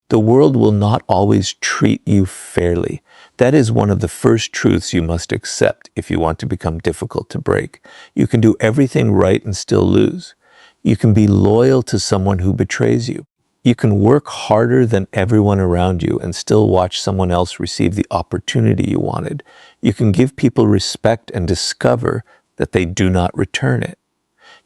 The world will not always treat you fairly. That is one of the first truths you must accept if you want to become difficult to break. You can do everything right and still lose. You can be loyal to someone who betrays you. You can work harder than everyone around you and still watch someone else receive the opportunity you wanted. You can give people respect and discover that they do not return it.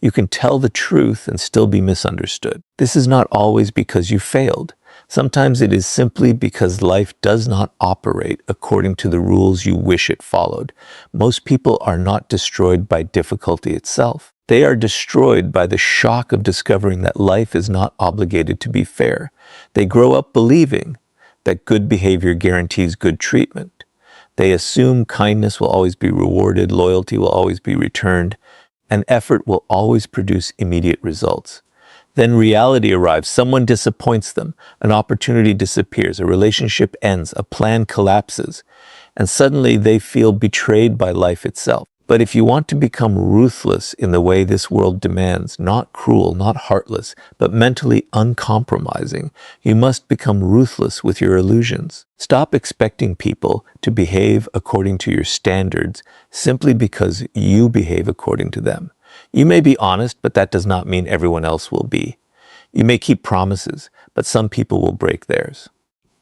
You can tell the truth and still be misunderstood. This is not always because you failed. Sometimes it is simply because life does not operate according to the rules you wish it followed. Most people are not destroyed by difficulty itself. They are destroyed by the shock of discovering that life is not obligated to be fair. They grow up believing that good behavior guarantees good treatment. They assume kindness will always be rewarded, loyalty will always be returned, and effort will always produce immediate results. Then reality arrives, someone disappoints them, an opportunity disappears, a relationship ends, a plan collapses, and suddenly they feel betrayed by life itself. But if you want to become ruthless in the way this world demands, not cruel, not heartless, but mentally uncompromising, you must become ruthless with your illusions. Stop expecting people to behave according to your standards simply because you behave according to them. You may be honest, but that does not mean everyone else will be. You may keep promises, but some people will break theirs.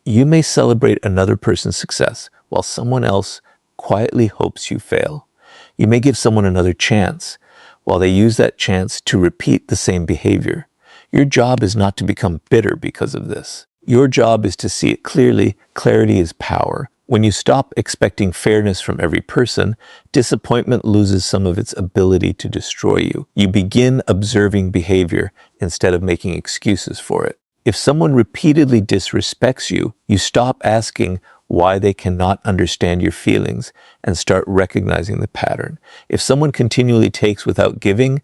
You may celebrate another person's success while someone else quietly hopes you fail. You may give someone another chance while they use that chance to repeat the same behavior. Your job is not to become bitter because of this. Your job is to see it clearly. Clarity is power. When you stop expecting fairness from every person, disappointment loses some of its ability to destroy you. You begin observing behavior instead of making excuses for it. If someone repeatedly disrespects you, you stop asking why they cannot understand your feelings and start recognizing the pattern. If someone continually takes without giving,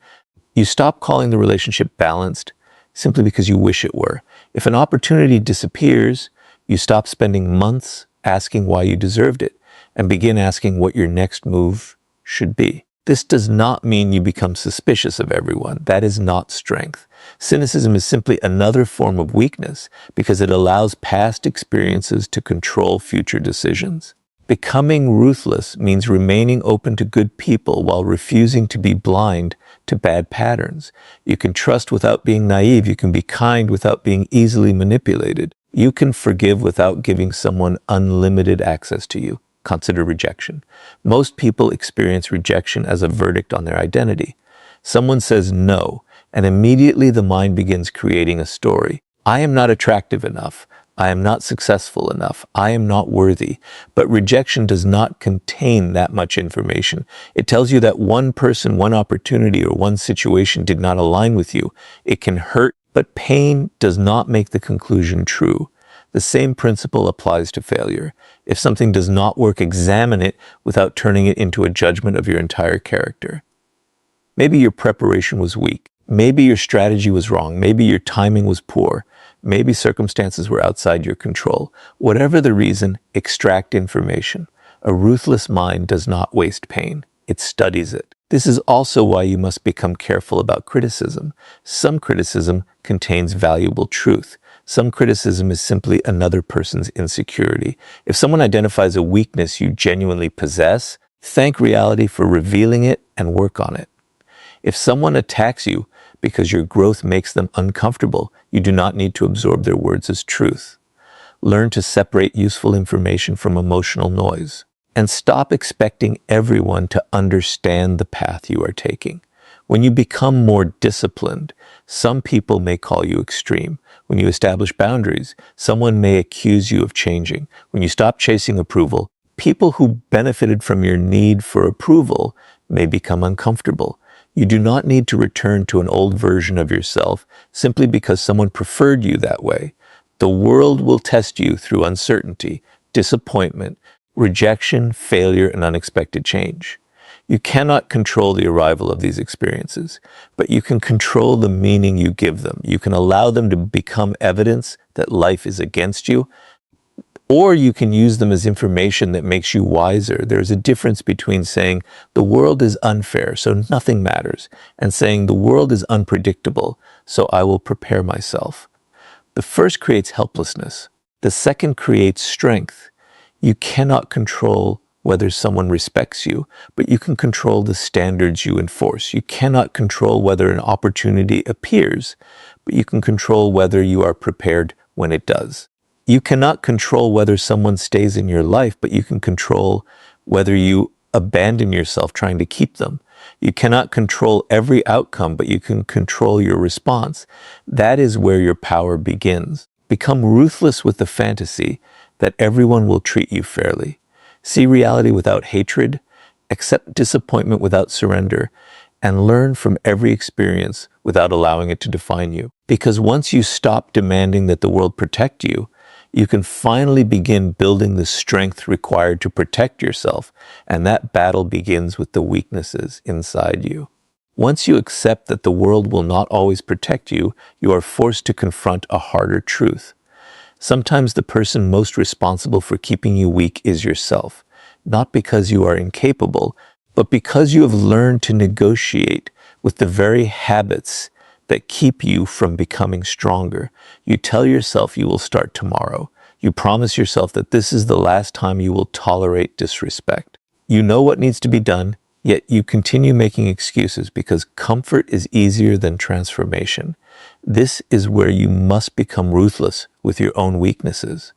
you stop calling the relationship balanced simply because you wish it were. If an opportunity disappears, you stop spending months asking why you deserved it and begin asking what your next move should be. This does not mean you become suspicious of everyone. That is not strength. Cynicism is simply another form of weakness because it allows past experiences to control future decisions. Becoming ruthless means remaining open to good people while refusing to be blind to bad patterns. You can trust without being naive. You can be kind without being easily manipulated. You can forgive without giving someone unlimited access to you. Consider rejection. Most people experience rejection as a verdict on their identity. Someone says no, and immediately the mind begins creating a story. I am not attractive enough. I am not successful enough. I am not worthy. But rejection does not contain that much information. It tells you that one person, one opportunity, or one situation did not align with you. It can hurt, but pain does not make the conclusion true. The same principle applies to failure. If something does not work, examine it without turning it into a judgment of your entire character. Maybe your preparation was weak. Maybe your strategy was wrong. Maybe your timing was poor. Maybe circumstances were outside your control. Whatever the reason, extract information. A ruthless mind does not waste pain. It studies it. This is also why you must become careful about criticism. Some criticism contains valuable truth. Some criticism is simply another person's insecurity. If someone identifies a weakness you genuinely possess, thank reality for revealing it and work on it. If someone attacks you because your growth makes them uncomfortable, you do not need to absorb their words as truth. Learn to separate useful information from emotional noise. And stop expecting everyone to understand the path you are taking. When you become more disciplined, some people may call you extreme. When you establish boundaries, someone may accuse you of changing. When you stop chasing approval, people who benefited from your need for approval may become uncomfortable. You do not need to return to an old version of yourself simply because someone preferred you that way. The world will test you through uncertainty, disappointment, rejection, failure, and unexpected change. You cannot control the arrival of these experiences, but you can control the meaning you give them. You can allow them to become evidence that life is against you, or you can use them as information that makes you wiser. There's a difference between saying the world is unfair, so nothing matters, and saying the world is unpredictable, so I will prepare myself. The first creates helplessness. The second creates strength. You cannot control whether someone respects you, but you can control the standards you enforce. You cannot control whether an opportunity appears, but you can control whether you are prepared when it does. You cannot control whether someone stays in your life, but you can control whether you abandon yourself trying to keep them. You cannot control every outcome, but you can control your response. That is where your power begins. Become ruthless with the fantasy that everyone will treat you fairly. See reality without hatred, accept disappointment without surrender, and learn from every experience without allowing it to define you. Because once you stop demanding that the world protect you, you can finally begin building the strength required to protect yourself, and that battle begins with the weaknesses inside you. Once you accept that the world will not always protect you, you are forced to confront a harder truth. Sometimes the person most responsible for keeping you weak is yourself, not because you are incapable, but because you have learned to negotiate with the very habits that keep you from becoming stronger. You tell yourself you will start tomorrow. You promise yourself that this is the last time you will tolerate disrespect. You know what needs to be done, yet you continue making excuses because comfort is easier than transformation. This is where you must become ruthless with your own weaknesses.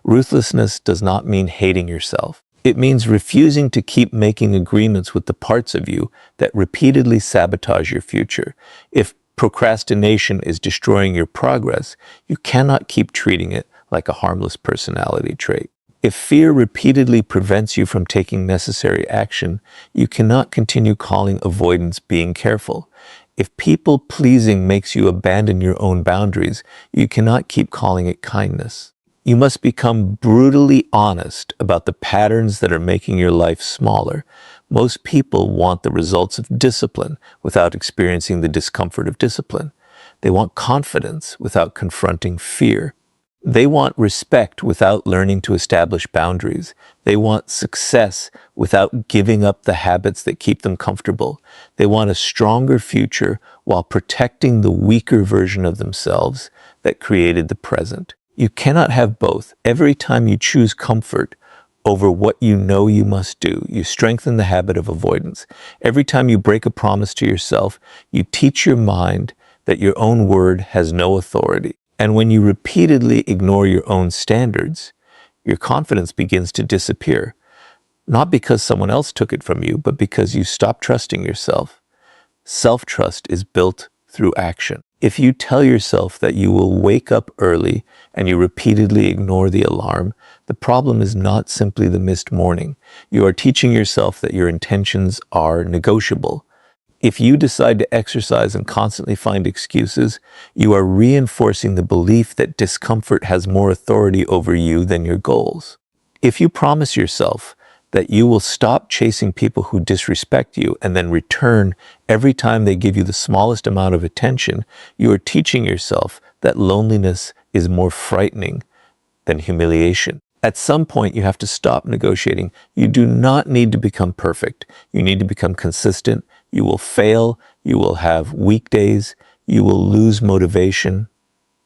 Ruthlessness does not mean hating yourself. It means refusing to keep making agreements with the parts of you that repeatedly sabotage your future. If procrastination is destroying your progress, you cannot keep treating it like a harmless personality trait. If fear repeatedly prevents you from taking necessary action, you cannot continue calling avoidance being careful. If people-pleasing makes you abandon your own boundaries, you cannot keep calling it kindness. You must become brutally honest about the patterns that are making your life smaller. Most people want the results of discipline without experiencing the discomfort of discipline. They want confidence without confronting fear. They want respect without learning to establish boundaries. They want success without giving up the habits that keep them comfortable. They want a stronger future while protecting the weaker version of themselves that created the present. You cannot have both. Every time you choose comfort over what you know you must do, you strengthen the habit of avoidance. Every time you break a promise to yourself, you teach your mind that your own word has no authority. And when you repeatedly ignore your own standards, your confidence begins to disappear. Not because someone else took it from you, but because you stop trusting yourself. Self-trust is built through action. If you tell yourself that you will wake up early and you repeatedly ignore the alarm, the problem is not simply the missed morning. You are teaching yourself that your intentions are negotiable. If you decide to exercise and constantly find excuses, you are reinforcing the belief that discomfort has more authority over you than your goals. If you promise yourself that you will stop chasing people who disrespect you and then return every time they give you the smallest amount of attention, you are teaching yourself that loneliness is more frightening than humiliation. At some point, you have to stop negotiating. You do not need to become perfect. You need to become consistent. You will fail. You will have weak days. You will lose motivation.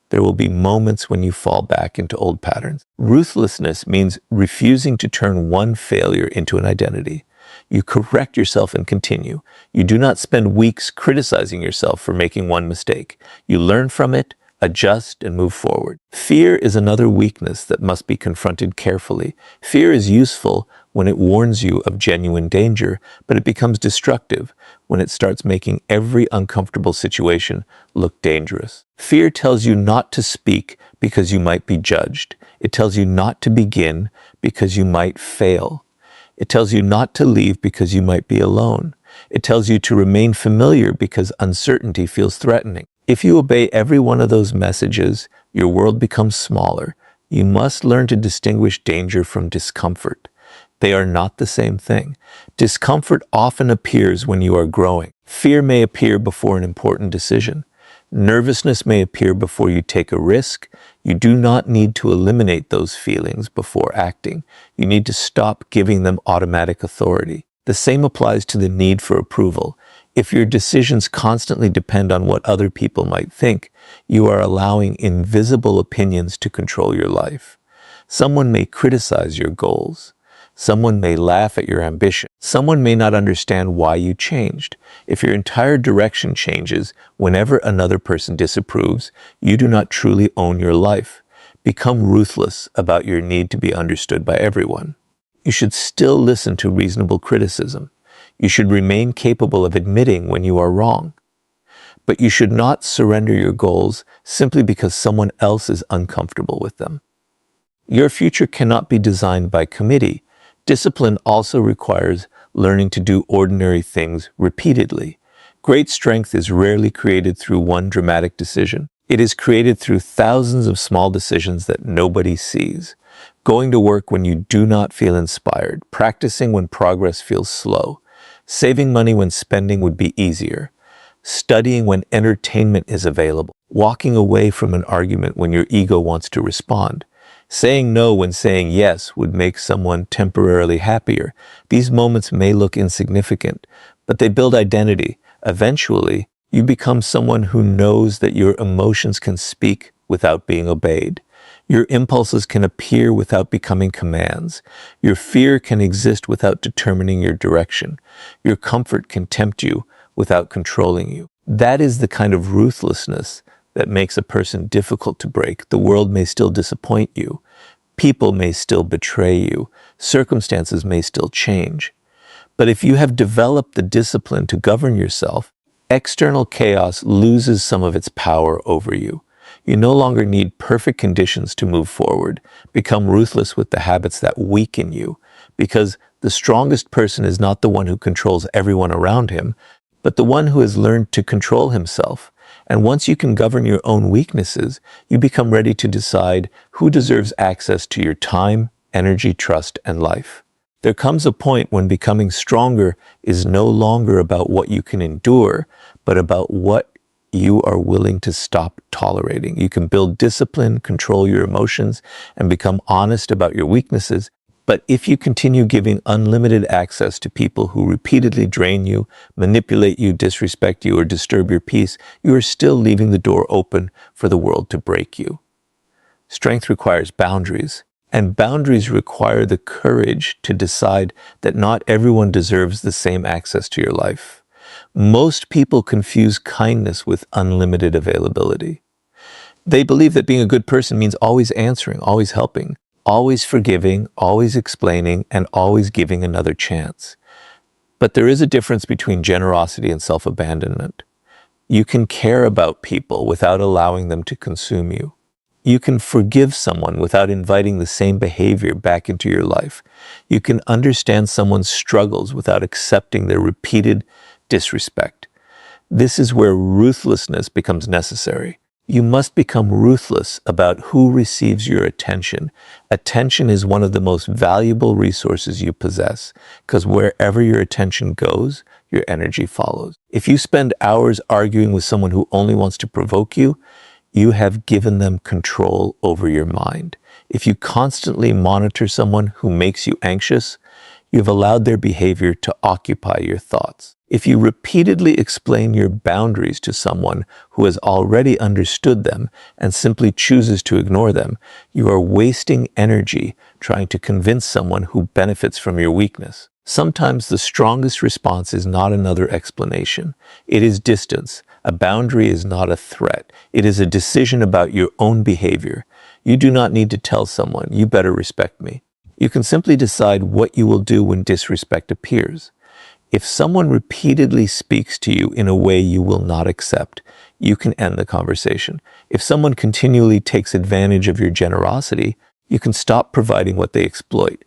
There will be moments when you fall back into old patterns. Ruthlessness means refusing to turn one failure into an identity. You correct yourself and continue. You do not spend weeks criticizing yourself for making one mistake. You learn from it, adjust, and move forward. Fear is another weakness that must be confronted carefully. Fear is useful when it warns you of genuine danger, but it becomes destructive when it starts making every uncomfortable situation look dangerous. Fear tells you not to speak because you might be judged. It tells you not to begin because you might fail. It tells you not to leave because you might be alone. It tells you to remain familiar because uncertainty feels threatening. If you obey every one of those messages, your world becomes smaller. You must learn to distinguish danger from discomfort. They are not the same thing. Discomfort often appears when you are growing. Fear may appear before an important decision. Nervousness may appear before you take a risk. You do not need to eliminate those feelings before acting. You need to stop giving them automatic authority. The same applies to the need for approval. If your decisions constantly depend on what other people might think, you are allowing invisible opinions to control your life. Someone may criticize your goals. Someone may laugh at your ambition. Someone may not understand why you changed. If your entire direction changes whenever another person disapproves, you do not truly own your life. Become ruthless about your need to be understood by everyone. You should still listen to reasonable criticism. You should remain capable of admitting when you are wrong. But you should not surrender your goals simply because someone else is uncomfortable with them. Your future cannot be designed by committee. Discipline also requires learning to do ordinary things repeatedly. Great strength is rarely created through one dramatic decision. It is created through thousands of small decisions that nobody sees. Going to work when you do not feel inspired, practicing when progress feels slow, saving money when spending would be easier, studying when entertainment is available, walking away from an argument when your ego wants to respond, saying no when saying yes would make someone temporarily happier. These moments may look insignificant, but they build identity. Eventually, you become someone who knows that your emotions can speak without being obeyed. Your impulses can appear without becoming commands. Your fear can exist without determining your direction. Your comfort can tempt you without controlling you. That is the kind of ruthlessness that makes a person difficult to break. The world may still disappoint you. People may still betray you. Circumstances may still change. But if you have developed the discipline to govern yourself, external chaos loses some of its power over you. You no longer need perfect conditions to move forward. Become ruthless with the habits that weaken you, because the strongest person is not the one who controls everyone around him, but the one who has learned to control himself. And once you can govern your own weaknesses, you become ready to decide who deserves access to your time, energy, trust, and life. There comes a point when becoming stronger is no longer about what you can endure, but about what you are willing to stop tolerating. You can build discipline, control your emotions, and become honest about your weaknesses. But if you continue giving unlimited access to people who repeatedly drain you, manipulate you, disrespect you, or disturb your peace, you are still leaving the door open for the world to break you. Strength requires boundaries, and boundaries require the courage to decide that not everyone deserves the same access to your life. Most people confuse kindness with unlimited availability. They believe that being a good person means always answering, always helping, always forgiving, always explaining, and always giving another chance. But there is a difference between generosity and self-abandonment. You can care about people without allowing them to consume you. You can forgive someone without inviting the same behavior back into your life. You can understand someone's struggles without accepting their repeated disrespect. This is where ruthlessness becomes necessary. You must become ruthless about who receives your attention. Attention is one of the most valuable resources you possess, because wherever your attention goes, your energy follows. If you spend hours arguing with someone who only wants to provoke you, you have given them control over your mind. If you constantly monitor someone who makes you anxious, you've allowed their behavior to occupy your thoughts. If you repeatedly explain your boundaries to someone who has already understood them and simply chooses to ignore them, you are wasting energy trying to convince someone who benefits from your weakness. Sometimes the strongest response is not another explanation. It is distance. A boundary is not a threat. It is a decision about your own behavior. You do not need to tell someone, "You better respect me." You can simply decide what you will do when disrespect appears. If someone repeatedly speaks to you in a way you will not accept, you can end the conversation. If someone continually takes advantage of your generosity, you can stop providing what they exploit.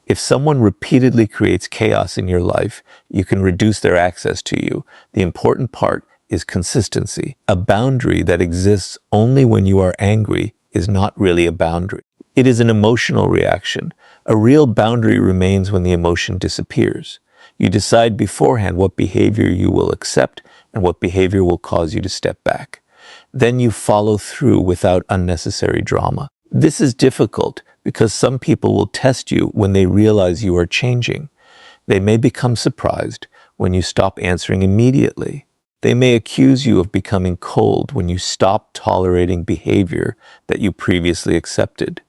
If someone repeatedly creates chaos in your life, you can reduce their access to you. The important part is consistency. A boundary that exists only when you are angry is not really a boundary. It is an emotional reaction. A real boundary remains when the emotion disappears. You decide beforehand what behavior you will accept and what behavior will cause you to step back. Then you follow through without unnecessary drama. This is difficult because some people will test you when they realize you are changing. They may become surprised, when you stop answering immediately. They may accuse you of becoming cold when you stop tolerating behavior that you previously accepted.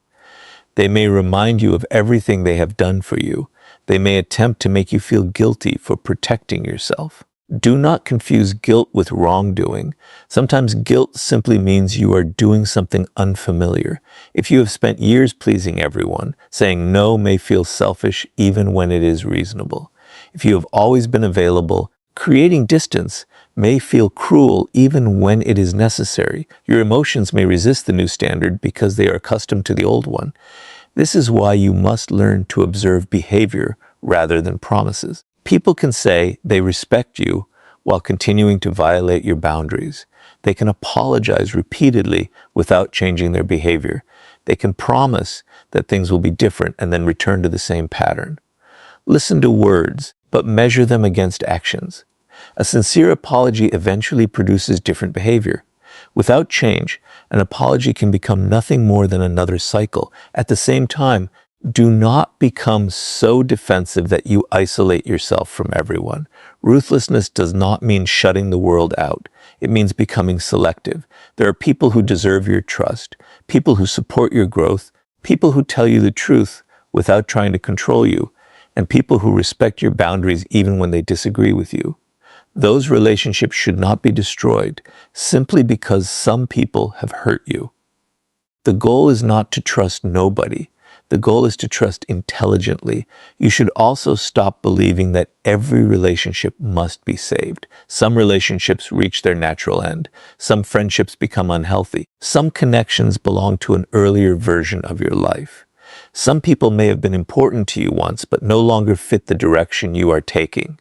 They may remind you of everything they have done for you. They may attempt to make you feel guilty for protecting yourself. Do not confuse guilt with wrongdoing. Sometimes guilt simply means you are doing something unfamiliar. If you have spent years pleasing everyone, saying no may feel selfish even when it is reasonable. If you have always been available, creating distance may feel cruel even when it is necessary. Your emotions may resist the new standard because they are accustomed to the old one. This is why you must learn to observe behavior rather than promises. People can say they respect you while continuing to violate your boundaries. They can apologize repeatedly without changing their behavior. They can promise that things will be different and then return to the same pattern. Listen to words, but measure them against actions. A sincere apology eventually produces different behavior. Without change, an apology can become nothing more than another cycle. At the same time, do not become so defensive that you isolate yourself from everyone. Ruthlessness does not mean shutting the world out. It means becoming selective. There are people who deserve your trust, people who support your growth, people who tell you the truth without trying to control you, and people who respect your boundaries even when they disagree with you. Those relationships should not be destroyed simply because some people have hurt you. The goal is not to trust nobody. The goal is to trust intelligently. You should also stop believing that every relationship must be saved. Some relationships reach their natural end. Some friendships become unhealthy. Some connections belong to an earlier version of your life. Some people may have been important to you once, but no longer fit the direction you are taking.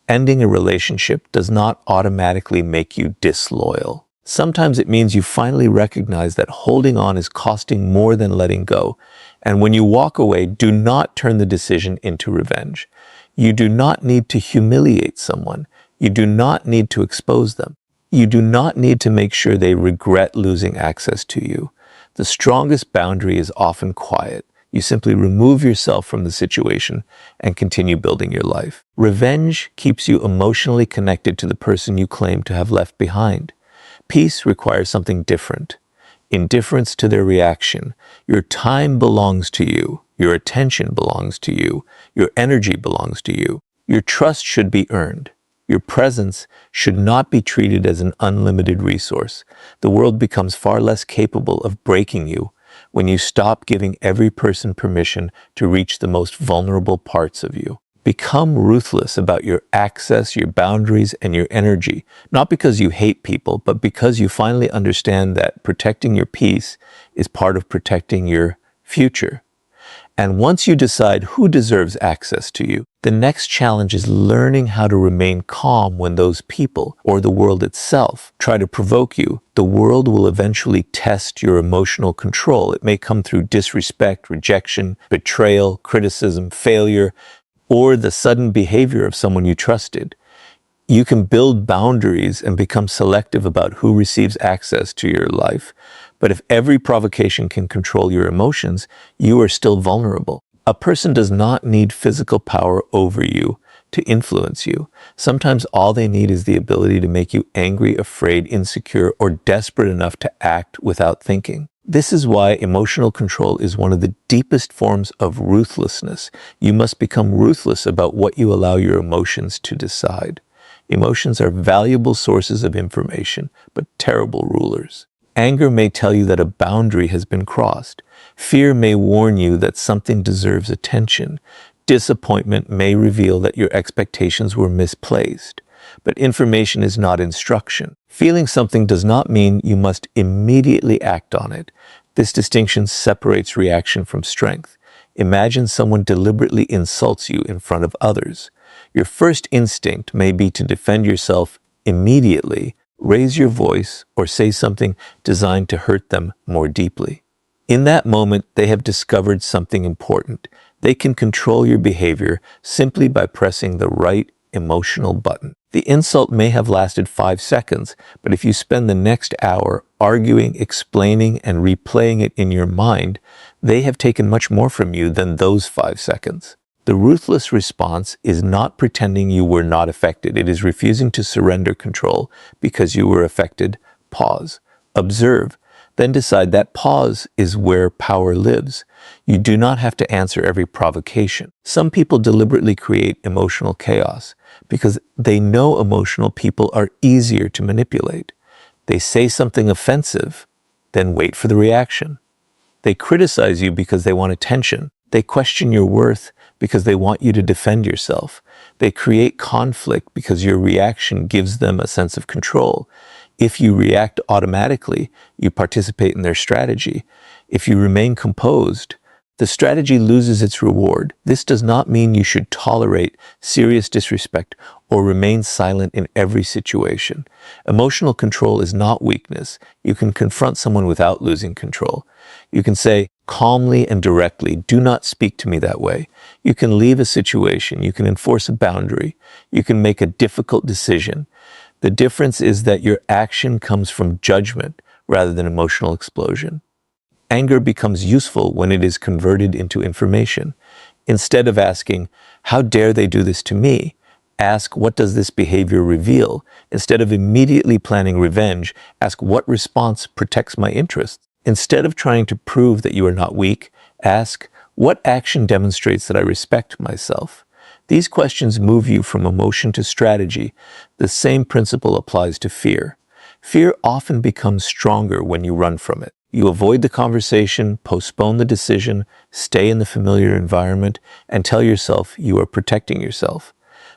Ending a relationship does not automatically make you disloyal. Sometimes it means you finally recognize that holding on is costing more than letting go. And when you walk away, do not turn the decision into revenge. You do not need to humiliate someone. You do not need to expose them. You do not need to make sure they regret losing access to you. The strongest boundary is often quiet. You simply remove yourself from the situation and continue building your life. Revenge keeps you emotionally connected to the person you claim to have left behind. Peace requires something different. Indifference to their reaction. Your time belongs to you. Your attention belongs to you. Your energy belongs to you. Your trust should be earned. Your presence should not be treated as an unlimited resource. The world becomes far less capable of breaking you when you stop giving every person permission to reach the most vulnerable parts of you. Become ruthless about your access, your boundaries, and your energy, not because you hate people, but because you finally understand that protecting your peace is part of protecting your future. And once you decide who deserves access to you, the next challenge is learning how to remain calm when those people, or the world itself, try to provoke you. The world will eventually test your emotional control. It may come through disrespect, rejection, betrayal, criticism, failure, or the sudden behavior of someone you trusted. You can build boundaries and become selective about who receives access to your life. But if every provocation can control your emotions, you are still vulnerable. A person does not need physical power over you to influence you. Sometimes all they need is the ability to make you angry, afraid, insecure, or desperate enough to act without thinking. This is why emotional control is one of the deepest forms of ruthlessness. You must become ruthless about what you allow your emotions to decide. Emotions are valuable sources of information, but terrible rulers. Anger may tell you that a boundary has been crossed. Fear may warn you that something deserves attention. Disappointment may reveal that your expectations were misplaced. But information is not instruction. Feeling something does not mean you must immediately act on it. This distinction separates reaction from strength. Imagine someone deliberately insults you in front of others. Your first instinct may be to defend yourself immediately, raise your voice, or say something designed to hurt them more deeply. In that moment, they have discovered something important. They can control your behavior simply by pressing the right emotional button. The insult may have lasted 5 seconds, but if you spend the next hour arguing, explaining, and replaying it in your mind, they have taken much more from you than those 5 seconds. The ruthless response is not pretending you were not affected. It is refusing to surrender control because you were affected. Pause. Observe. Then decide that pause is where power lives. You do not have to answer every provocation. Some people deliberately create emotional chaos because they know emotional people are easier to manipulate. They say something offensive, then wait for the reaction. They criticize you because they want attention. They question your worth because they want you to defend yourself. They create conflict because your reaction gives them a sense of control. If you react automatically, you participate in their strategy. If you remain composed, the strategy loses its reward. This does not mean you should tolerate serious disrespect or remain silent in every situation. Emotional control is not weakness. You can confront someone without losing control. You can say calmly and directly, "Do not speak to me that way." You can leave a situation. You can enforce a boundary. You can make a difficult decision. The difference is that your action comes from judgment rather than emotional explosion. Anger becomes useful when it is converted into information. Instead of asking, "How dare they do this to me?" ask, "What does this behavior reveal?" Instead of immediately planning revenge, ask, "What response protects my interests?" Instead of trying to prove that you are not weak, ask, "What action demonstrates that I respect myself?" These questions move you from emotion to strategy. The same principle applies to fear. Fear often becomes stronger when you run from it. You avoid the conversation, postpone the decision, stay in the familiar environment, and tell yourself you are protecting yourself.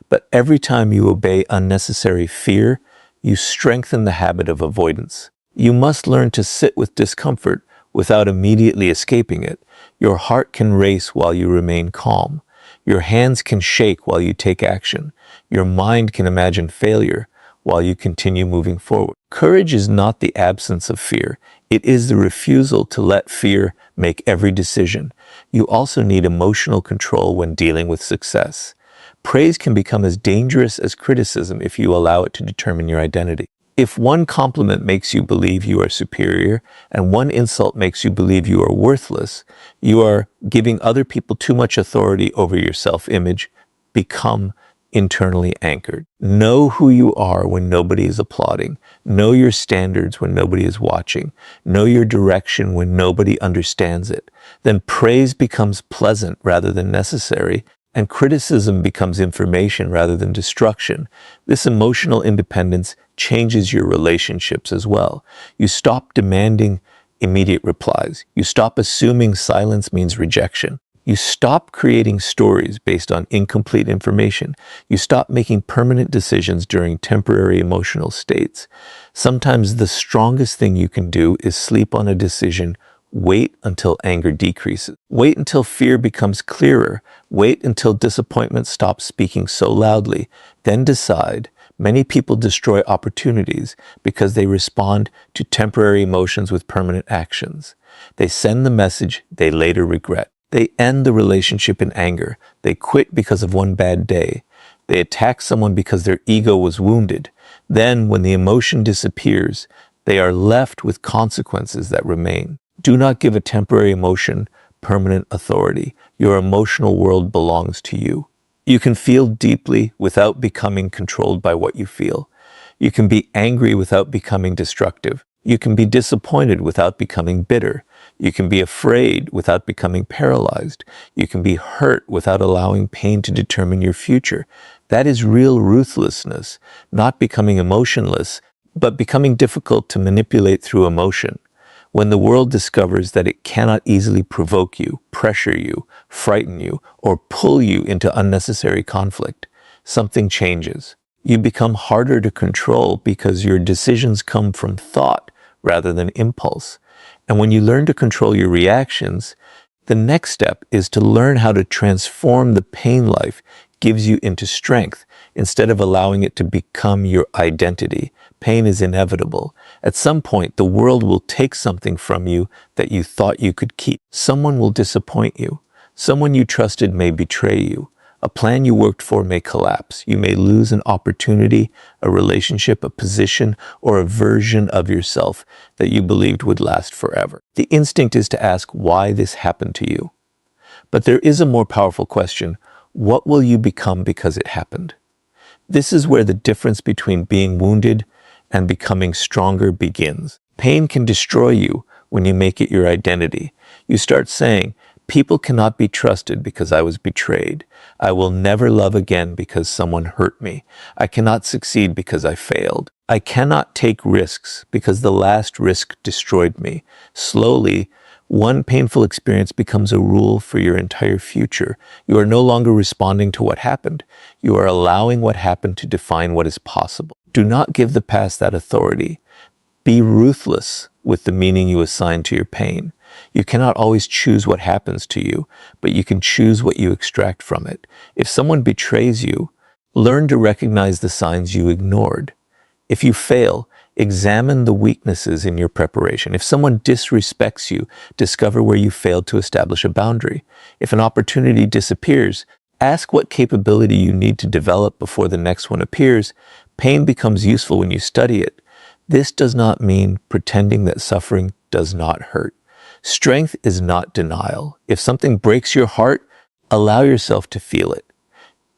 But every time you obey unnecessary fear, you strengthen the habit of avoidance. You must learn to sit with discomfort without immediately escaping it. Your heart can race while you remain calm. Your hands can shake while you take action. Your mind can imagine failure while you continue moving forward. Courage is not the absence of fear. It is the refusal to let fear make every decision. You also need emotional control when dealing with success. Praise can become as dangerous as criticism if you allow it to determine your identity. If one compliment makes you believe you are superior and one insult makes you believe you are worthless, you are giving other people too much authority over your self-image. Become internally anchored. Know who you are when nobody is applauding. Know your standards when nobody is watching. Know your direction when nobody understands it. Then praise becomes pleasant rather than necessary, and criticism becomes information rather than destruction. This emotional independence changes your relationships as well. You stop demanding immediate replies. You stop assuming silence means rejection. You stop creating stories based on incomplete information. You stop making permanent decisions during temporary emotional states. Sometimes the strongest thing you can do is sleep on a decision. Wait until anger decreases. Wait until fear becomes clearer. Wait until disappointment stops speaking so loudly. Then decide. Many people destroy opportunities because they respond to temporary emotions with permanent actions. They send the message they later regret. They end the relationship in anger. They quit because of one bad day. They attack someone because their ego was wounded. Then, when the emotion disappears, they are left with consequences that remain. Do not give a temporary emotion permanent authority. Your emotional world belongs to you. You can feel deeply without becoming controlled by what you feel. You can be angry without becoming destructive. You can be disappointed without becoming bitter. You can be afraid without becoming paralyzed. You can be hurt without allowing pain to determine your future. That is real ruthlessness, not becoming emotionless, but becoming difficult to manipulate through emotion. When the world discovers that it cannot easily provoke you, pressure you, frighten you, or pull you into unnecessary conflict, something changes. You become harder to control because your decisions come from thought rather than impulse. And when you learn to control your reactions, the next step is to learn how to transform the pain life gives you into strength instead of allowing it to become your identity. Pain is inevitable. At some point, the world will take something from you that you thought you could keep. Someone will disappoint you. Someone you trusted may betray you. A plan you worked for may collapse. You may lose an opportunity, a relationship, a position, or a version of yourself that you believed would last forever. The instinct is to ask why this happened to you. But there is a more powerful question. What will you become because it happened? This is where the difference between being wounded and becoming stronger begins. Pain can destroy you when you make it your identity. You start saying, people cannot be trusted because I was betrayed. I will never love again because someone hurt me. I cannot succeed because I failed. I cannot take risks because the last risk destroyed me. Slowly, one painful experience becomes a rule for your entire future. You are no longer responding to what happened. You are allowing what happened to define what is possible. Do not give the past that authority. Be ruthless with the meaning you assign to your pain. You cannot always choose what happens to you, but you can choose what you extract from it. If someone betrays you, learn to recognize the signs you ignored. If you fail, examine the weaknesses in your preparation. If someone disrespects you, discover where you failed to establish a boundary. If an opportunity disappears, ask what capability you need to develop before the next one appears. Pain becomes useful when you study it. This does not mean pretending that suffering does not hurt. Strength is not denial. If something breaks your heart, allow yourself to feel it.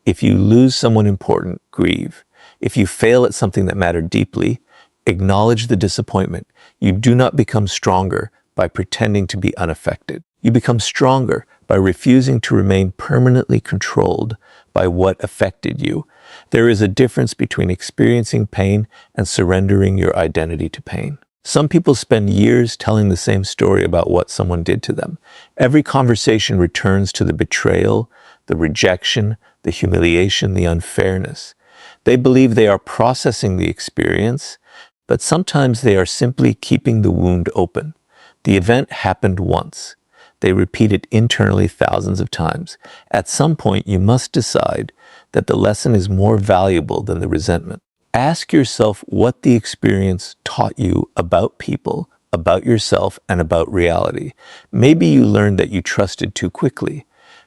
If you lose someone important, grieve. If you fail at something that mattered deeply, acknowledge the disappointment. You do not become stronger by pretending to be unaffected. You become stronger by refusing to remain permanently controlled by what affected you. There is a difference between experiencing pain and surrendering your identity to pain. Some people spend years telling the same story about what someone did to them. Every conversation returns to the betrayal, the rejection, the humiliation, the unfairness. They believe they are processing the experience, but sometimes they are simply keeping the wound open. The event happened once. They repeat it internally thousands of times. At some point, you must decide that the lesson is more valuable than the resentment. Ask yourself what the experience taught you about people, about yourself, and about reality. Maybe you learned that you trusted too quickly.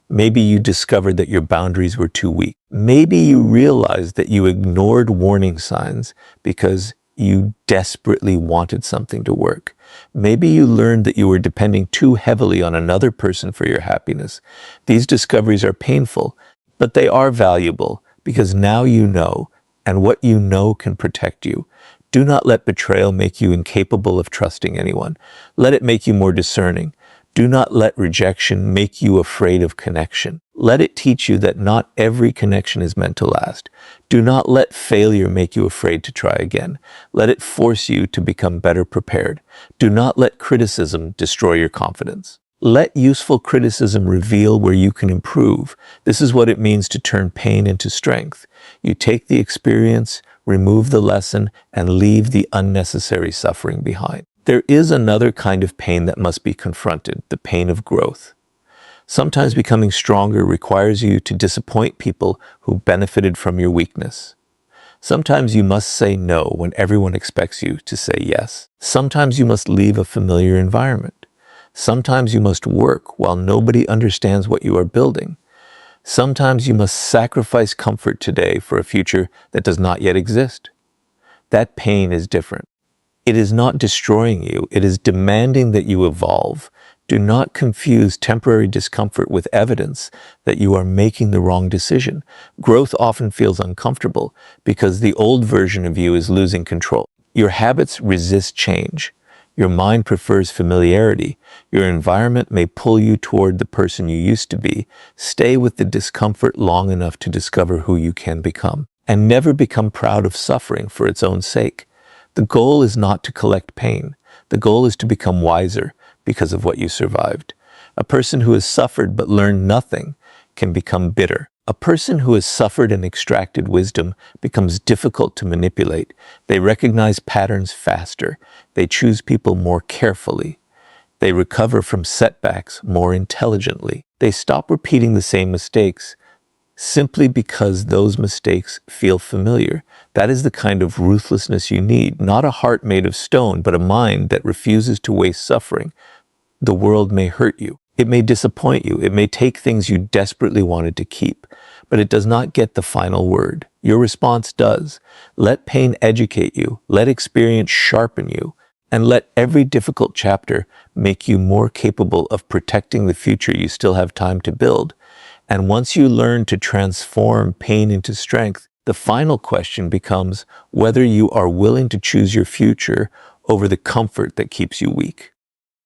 Maybe you discovered that your boundaries were too weak. Maybe you realized that you ignored warning signs because you desperately wanted something to work. Maybe you learned that you were depending too heavily on another person for your happiness. These discoveries are painful, but they are valuable because now you know, and what you know can protect you. Do not let betrayal make you incapable of trusting anyone. Let it make you more discerning. Do not let rejection make you afraid of connection. Let it teach you that not every connection is meant to last. Do not let failure make you afraid to try again. Let it force you to become better prepared. Do not let criticism destroy your confidence. Let useful criticism reveal where you can improve. This is what it means to turn pain into strength. You take the experience, remove the lesson, and leave the unnecessary suffering behind. There is another kind of pain that must be confronted, the pain of growth. Sometimes becoming stronger requires you to disappoint people who benefited from your weakness. Sometimes you must say no when everyone expects you to say yes. Sometimes you must leave a familiar environment. Sometimes you must work while nobody understands what you are building. Sometimes you must sacrifice comfort today for a future that does not yet exist. That pain is different. It is not destroying you. It is demanding that you evolve. Do not confuse temporary discomfort with evidence that you are making the wrong decision. Growth often feels uncomfortable because the old version of you is losing control. Your habits resist change. Your mind prefers familiarity. Your environment may pull you toward the person you used to be. Stay with the discomfort long enough to discover who you can become. And never become proud of suffering for its own sake. The goal is not to collect pain. The goal is to become wiser because of what you survived. A person who has suffered but learned nothing can become bitter. A person who has suffered and extracted wisdom becomes difficult to manipulate. They recognize patterns faster. They choose people more carefully. They recover from setbacks more intelligently. They stop repeating the same mistakes simply because those mistakes feel familiar. That is the kind of ruthlessness you need, not a heart made of stone, but a mind that refuses to waste suffering. The world may hurt you. It may disappoint you. It may take things you desperately wanted to keep, but it does not get the final word. Your response does. Let pain educate you. Let experience sharpen you. And let every difficult chapter make you more capable of protecting the future you still have time to build. And once you learn to transform pain into strength, the final question becomes whether you are willing to choose your future over the comfort that keeps you weak.